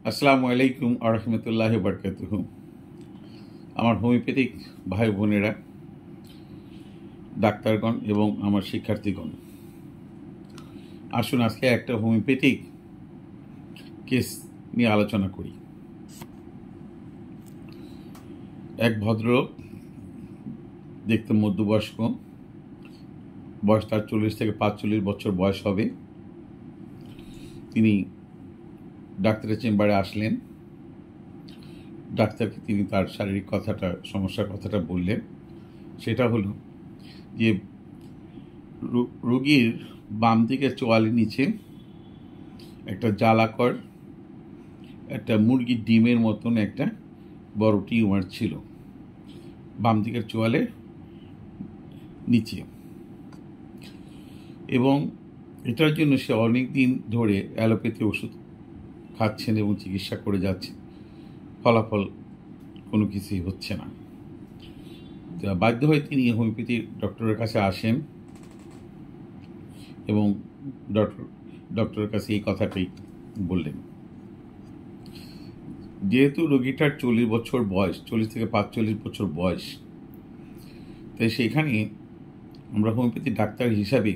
আসসালামু আলাইকুম আরহামতুল্লাহ বারকাতুহু। আমার হোমিওপ্যাথিক ভাই বোনেরা, ডাক্তারগণ এবং আমার শিক্ষার্থীগণ, আসুন আজকে একটা হোমিওপ্যাথিক কেস নিয়ে আলোচনা করি। এক ভদ্রলোক, দেখতে মধ্যবয়স্ক, বয়স তার 40 থেকে 45 বছর বয়স হবে। তিনি ডাক্তারের চেম্বারে আসলেন। ডাক্তারকে তিনি তার শারীরিক সমস্যার কথাটা বললেন। সেটা হলো যে রোগীর বাম দিকের চোয়ালের নিচে একটা জ্বালাকর, একটা মুরগির ডিমের মতন একটা বড় টিউমার ছিল বাম দিকের চোয়ালের নিচে, এবং এটার জন্য সে অনেক দিন ধরে অ্যালোপ্যাথি ওষুধ খাচ্ছেন এবং চিকিৎসা করে যাচ্ছেন। ফলাফল কোনো কিছুই হচ্ছে না। বাধ্য হয়ে তিনি হোমিওপ্যাথি ডক্টরের কাছে আসেন এবং ডক্টরের কাছে এই কথাটাই বললেন। যেহেতু রোগীটার 40 বছর বয়স, 40 থেকে 45 বছর বয়স, তাই সেখানে আমরা হোমিওপ্যাথি ডাক্তার হিসাবে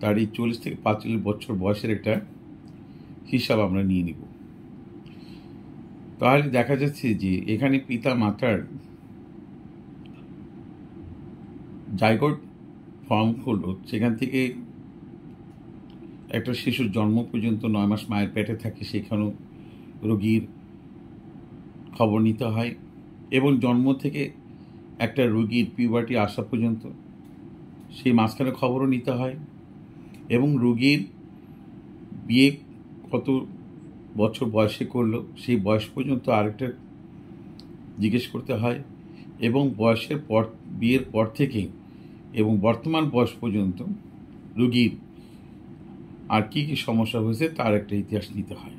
তার এই 40 থেকে 45 বছর বয়সের একটা হিসাব আমরা নিয়ে নিব। তাহলে দেখা যাচ্ছে যে এখানে পিতা মাতার জাইগোট ফর্ম হলো, সেখান থেকে একটা শিশুর জন্ম পর্যন্ত 9 মাস মায়ের পেটে থাকে, সেখানেও রোগীর খবর নিতে হয়, এবং জন্ম থেকে একটা রোগীর পিউবার্টি আসা পর্যন্ত সেই মাঝখানে খবরও নিতে হয়, এবং রোগীর বিয়ে কত বছর বয়সে করলো সেই বয়স পর্যন্ত আরেকটা জিজ্ঞেস করতে হয়, এবং বিয়ের পর থেকে এবং বর্তমান বয়স পর্যন্ত রোগীর আর কি কি সমস্যা হয়েছে তার একটা ইতিহাস নিতে হয়।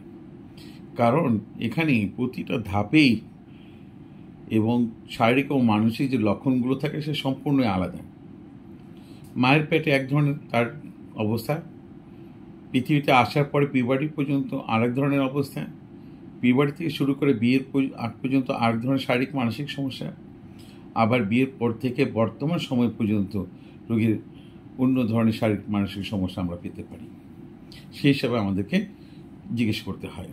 কারণ এখানে প্রতিটা ধাপেই এবং শারীরিক ও মানসিক যে লক্ষণগুলো থাকে সে সম্পূর্ণ আলাদা। মায়ের পেটে এক ধরনের তার অবস্থা, পৃথিবীতে আসার পরে পিউবার্টি পর্যন্ত আরেক ধরনের অবস্থা, পিউবার্টি থেকে শুরু করে বিয়ের আগ পর্যন্ত আরেক ধরনের শারীরিক মানসিক সমস্যা, আবার বিয়ের পর থেকে বর্তমান সময় পর্যন্ত রোগীর অন্য ধরনের শারীরিক মানসিক সমস্যা আমরা পেতে পারি। সেই হিসাবে আমাদেরকে জিজ্ঞেস করতে হয়।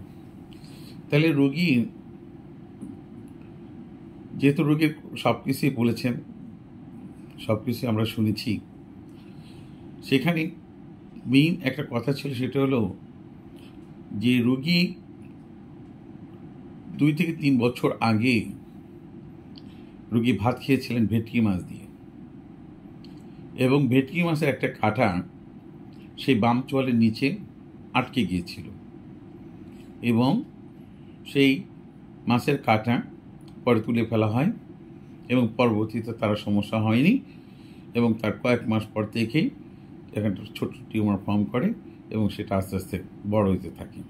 তাহলে রোগী, যেহেতু রোগীর সব কিছুই বলেছেন, সব কিছুই আমরা শুনেছি, সেখানে মেইন একটা কথা ছিল, সেটা হলো যে রোগী 2 থেকে 3 বছর আগে রোগী ভাত খেয়েছিলেন ভেটকি মাছ দিয়ে, এবং ভেটকি মাছের একটা কাঁটা সেই বাম চোয়ালের নিচে আটকে গিয়েছিল, এবং সেই মাছের কাঁটা পরে তুলে ফেলা হয়, এবং পরবর্তীতে তার সমস্যা হয়নি, এবং তার কয়েক মাস পর থেকেই এখানটা ছোট টিউমার ফর্ম করে এবং সেটা আস্তে আস্তে বড় হতে থাকে।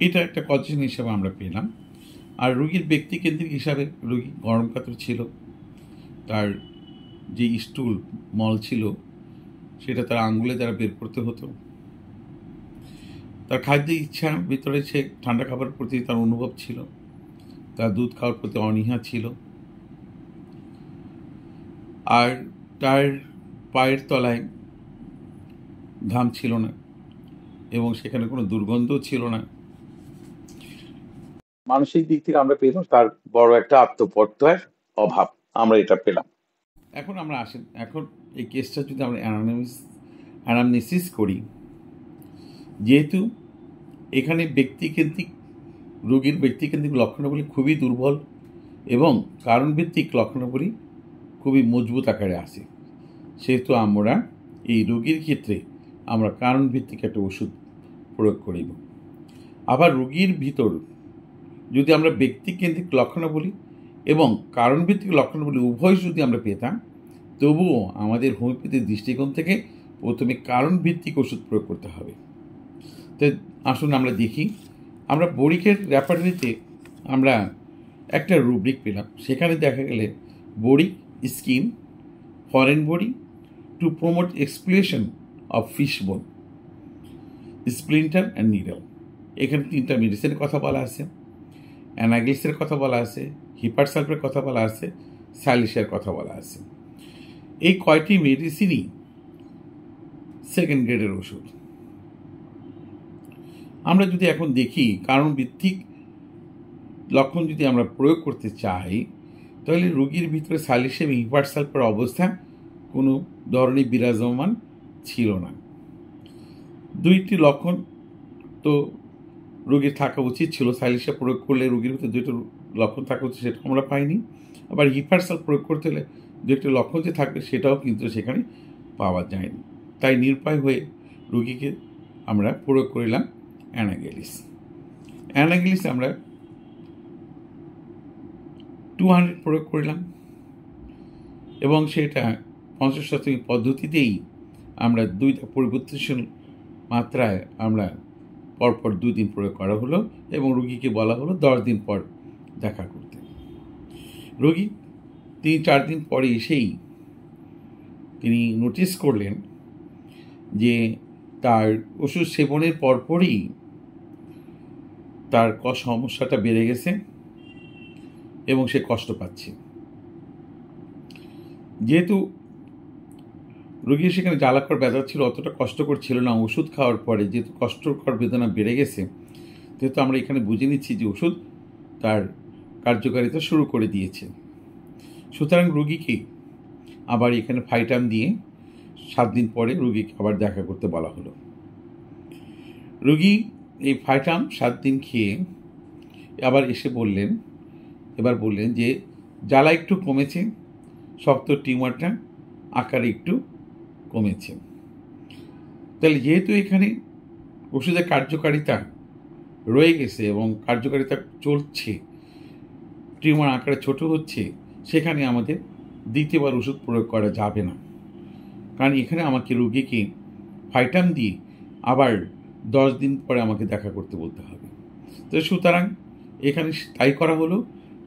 এটা একটা কজেশন হিসাবে আমরা পেলাম। আর রোগীর ব্যক্তিকেন্দ্রিক হিসাবে রোগী গরম কাতর ছিল, তার যে স্টুল মল ছিল সেটা তার আঙ্গুলে দ্বারা বের করতে হতো। তার খাদ্যের ইচ্ছা ভিতরে, সে ঠান্ডা খাবারের প্রতি তার অনুভব ছিল, তার দুধ খাওয়ার প্রতি অনীহা ছিল, আর তার পায়ের তলায় ঘাম ছিল না, এবং সেখানে কোনো দুর্গন্ধও ছিল না। মানসিক দিক থেকে আমরা পেলাম তার বড় একটা আত্মপ্রত্যয়ের অভাব, আমরা এটা পেলাম। এখন আমরা এখন এই কেসটা যদি আমরা অ্যানামনেসিস করি, যেহেতু এখানে রোগীর ব্যক্তিকেন্দ্রিক লক্ষণাবলী খুবই দুর্বল এবং কারণভিত্তিক লক্ষণাবলী খুবই মজবুত আকারে আসে, সেহেতু আমরা এই রোগীর ক্ষেত্রে আমরা কারণভিত্তিক একটা ওষুধ প্রয়োগ করিব। আবার রোগীর ভিতর যদি আমরা ব্যক্তিকেন্দ্রিক লক্ষণাবলী এবং কারণভিত্তিক লক্ষণাবলী উভয় যদি আমরা পেতাম, তবুও আমাদের হোমিওপ্যাথির দৃষ্টিকোণ থেকে প্রথমে কারণভিত্তিক ওষুধ প্রয়োগ করতে হবে। তো আসুন আমরা দেখি। আমরা বড়িকের রেপার্টরিতে আমরা একটা রুব্রিক পেলাম, সেখানে দেখা গেলে বড়ি skin, foreign body to promote expulsion of fish বোন, স্প্লিন্টার অ্যান্ড নিডল। এখানে 3টা মেডিসিনের কথা বলা আছে, অ্যানাগ্লিসের কথা বলা আছে, হিপারসালফের কথা বলা আছে, স্যালিসের কথা বলা আছে। এই কয়টি মেডিসিনই সেকেন্ড গ্রেডের ওষুধ। আমরা যদি এখন দেখি কারণ ভিত্তিক লক্ষণ যদি আমরা প্রয়োগ করতে চাই, তাহলে রোগীর ভিতরে স্যালিস এবং হিপারসালফের অবস্থা কোনো ধরনের বিরাজমান ছিল না। 2টি লক্ষণ তো রোগীর থাকা উচিত ছিল। স্যালিসে প্রয়োগ করলে রোগীর ভিতরে 2টা লক্ষণ থাকা উচিত, সেটা আমরা পাইনি। আবার হিপারসালফ প্রয়োগ করতে হলে 2টি লক্ষণ যে থাকবে সেটাও কিন্তু সেখানে পাওয়া যায়নি। তাই নিরুপায় হয়ে রোগীকে আমরা প্রয়োগ করিলাম অ্যানাগ্লিস। অ্যানাগ্লিস আমরা 200 প্রয়োগ করলাম এবং সেটা 50% পদ্ধতিতেই আমরা 2টা পরিবর্তনশীল মাত্রায় আমরা পরপর 2 দিন প্রয়োগ করা হলো এবং রোগীকে বলা হলো 10 দিন পর দেখা করতে। রোগী 3-4 দিন পরে এসেই তিনি নোটিস করলেন যে তার ওষুধ সেবনের পরপরই তার সমস্যাটা বেড়ে গেছে এবং সে কষ্ট পাচ্ছে। যেহেতু রোগীর সেখানে জ্বালাকর ব্যথা ছিল, অতটা কষ্টকর ছিল না। ওষুধ খাওয়ার পরে যেহেতু কষ্টকর বেদনা বেড়ে গেছে, যেহেতু আমরা এখানে বুঝে নিচ্ছি যে ওষুধ তার কার্যকারিতা শুরু করে দিয়েছে। সুতরাং রোগীকে আবার এখানে ফাইটাম দিয়ে 7 দিন পরে রোগীকে আবার দেখা করতে বলা হলো। রোগী এই ফাইটাম 7 দিন খেয়ে আবার এসে বললেন যে জ্বালা একটু কমেছে, শক্ত টিউমারটা আকারে একটু কমেছে। তাহলে যেহেতু এখানে ওষুধের কার্যকারিতা রয়ে গেছে এবং কার্যকারিতা চলছে, টিউমার আকারে ছোট হচ্ছে, সেখানে আমাদের দ্বিতীয়বার ওষুধ প্রয়োগ করা যাবে না। কারণ এখানে আমাকে রোগীকে ফাইটাম দিয়ে আবার 10 দিন পরে আমাকে দেখা করতে বলতে হবে। তো সুতরাং এখানে তাই করা হলো,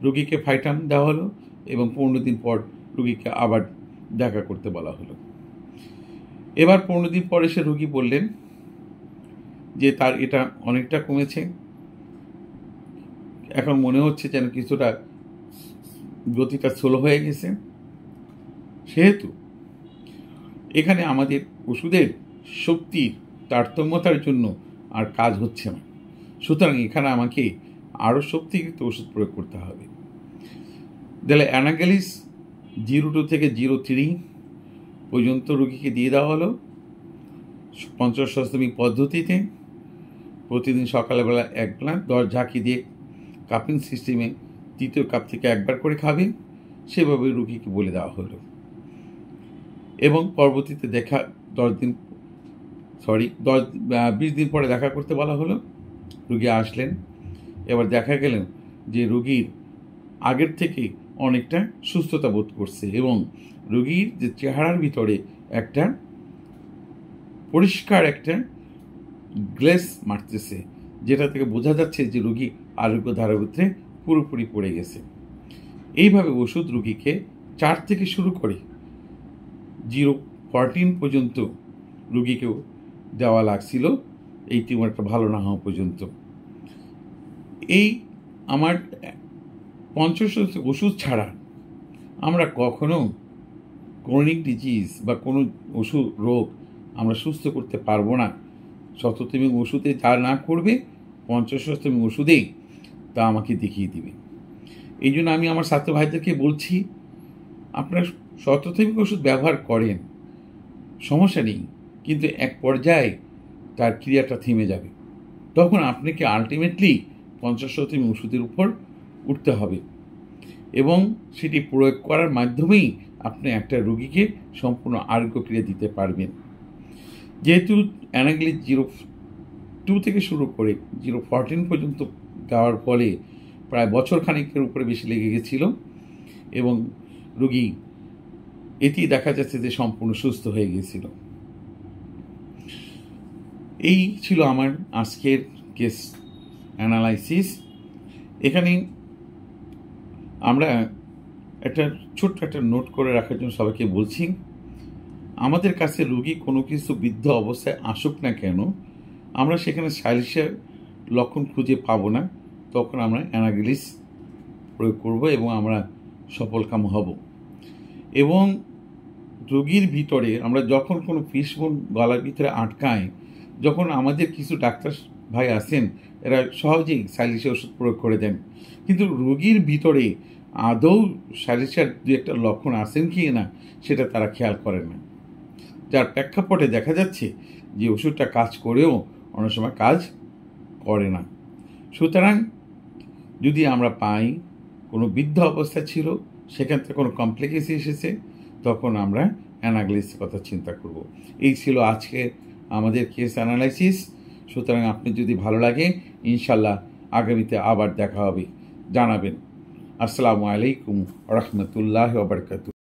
রোগীকে ফাইটাম দেওয়া হলো এবং 15 দিন পর রোগীকে আবার দেখা করতে বলা হলো। এবার 15 দিন পরে সে রোগী বললেন যে তার এটা অনেকটা কমেছে, এখন মনে হচ্ছে যেন কিছুটা গতিটা স্লো হয়ে গেছে। সেহেতু এখানে আমাদের ওষুধের শক্তির তারতম্যতার জন্য আর কাজ হচ্ছে না, সুতরাং এখানে আমাকে আরও শক্তিযুক্ত ওষুধ প্রয়োগ করতে হবে। তাহলে অ্যানাগ্লিস 0-2 থেকে 0-3 পর্যন্ত রোগীকে দিয়ে দেওয়া হলো 50 পদ্ধতিতে। প্রতিদিন সকালবেলা 1 গ্লাস 10 ঝাঁকি দিয়ে কাপিং সিস্টেমে 3য় কাপ থেকে 1 বার করে খাবে, সেভাবে রোগীকে বলে দেওয়া হলো। এবং পরবর্তীতে 20 দিন পরে দেখা করতে বলা হলো। রোগী আসলেন, এবার দেখা গেল যে রোগীর আগের থেকে অনেকটা সুস্থতা বোধ করছে এবং রোগীর যে চেহারার ভিতরে একটা পরিষ্কার একটা গ্লেস মারতেছে, যেটা থেকে বোঝা যাচ্ছে যে রোগী আরোগ্য ধারার ভিতরে পুরোপুরি পড়ে গেছে। এইভাবে ওষুধ রোগীকে 4 থেকে শুরু করে 0-14 পর্যন্ত রোগীকেও দেওয়া লাগছিল, এই টিউমারটা ভালো না হওয়া পর্যন্ত। এই আমার 50 ওষুধ ছাড়া আমরা কখনো ক্রনিক ডিজিজ বা কোনো রোগ আমরা সুস্থ করতে পারবো না। 100তম ওষুধে যা না করবে 50তম ওষুধেই তা আমাকে দেখিয়ে দিবে। এই জন্য আমি আমার ছাত্র ভাইদেরকে বলছি, আপনারা 100তম ওষুধ ব্যবহার করেন, সমস্যা নেই, কিন্তু এক পর্যায়ে তার ক্রিয়াটা থেমে যাবে, তখন আপনাকে আলটিমেটলি 50তম ওষুধের উপর উঠতে হবে এবং সেটি প্রয়োগ করার মাধ্যমেই আপনি একটা রোগীকে সম্পূর্ণ আরোগ্য ক্রিয়া দিতে পারবেন। যেহেতু অ্যানাগ্লিস 0-2 থেকে শুরু করে 0-14 পর্যন্ত দেওয়ার ফলে প্রায় বছর খানিকের উপরে বেশি লেগে গেছিল এবং রোগী এটি দেখা যাচ্ছে যে সম্পূর্ণ সুস্থ হয়ে গিয়েছিল। এই ছিল আমার আজকের কেস অ্যানালাইসিস। এখানে আমরা ছোট্ট একটা নোট করে রাখার জন্য সবাইকে বলছি, আমাদের কাছে রোগী কোনো কিছু বৃদ্ধ অবস্থায় আসুক না কেন, আমরা সেখানে স্যালিসের লক্ষণ খুঁজে পাবো না, তখন আমরা অ্যানাগ্লিস প্রয়োগ করব এবং আমরা সফলকাম হব। এবং রোগীর ভিতরে আমরা যখন কোনো ফিশবোন গলার ভিতরে আটকায়, যখন আমাদের কিছু ডাক্তার ভাই আছেন, এরা সহজেই সাইলিসের ওষুধ প্রয়োগ করে দেন, কিন্তু রোগীর ভিতরে আদৌ সাইলিসের দু একটা লক্ষণ আসেন কি না সেটা তারা খেয়াল করেন না, যার প্রেক্ষাপটে দেখা যাচ্ছে যে ওষুধটা কাজ করেও অনেক সময় কাজ করে না। সুতরাং যদি আমরা পাই কোনো বৃদ্ধ অবস্থা ছিল, সেখান থেকে কোনো কমপ্লিকেশন এসেছে, তখন আমরা অ্যানাগ্লিসের কথা চিন্তা করব। এই ছিল আজকে আমাদের কেস অ্যানালাইসিস। সুতরাং আপনি যদি ভালো লাগে, ইনশাল্লাহ আগামীতে আবার দেখা হবে, জানাবেন। আসসালামু আলাইকুম রহমতুল্লাহ ওয়া বারাকাতুহু।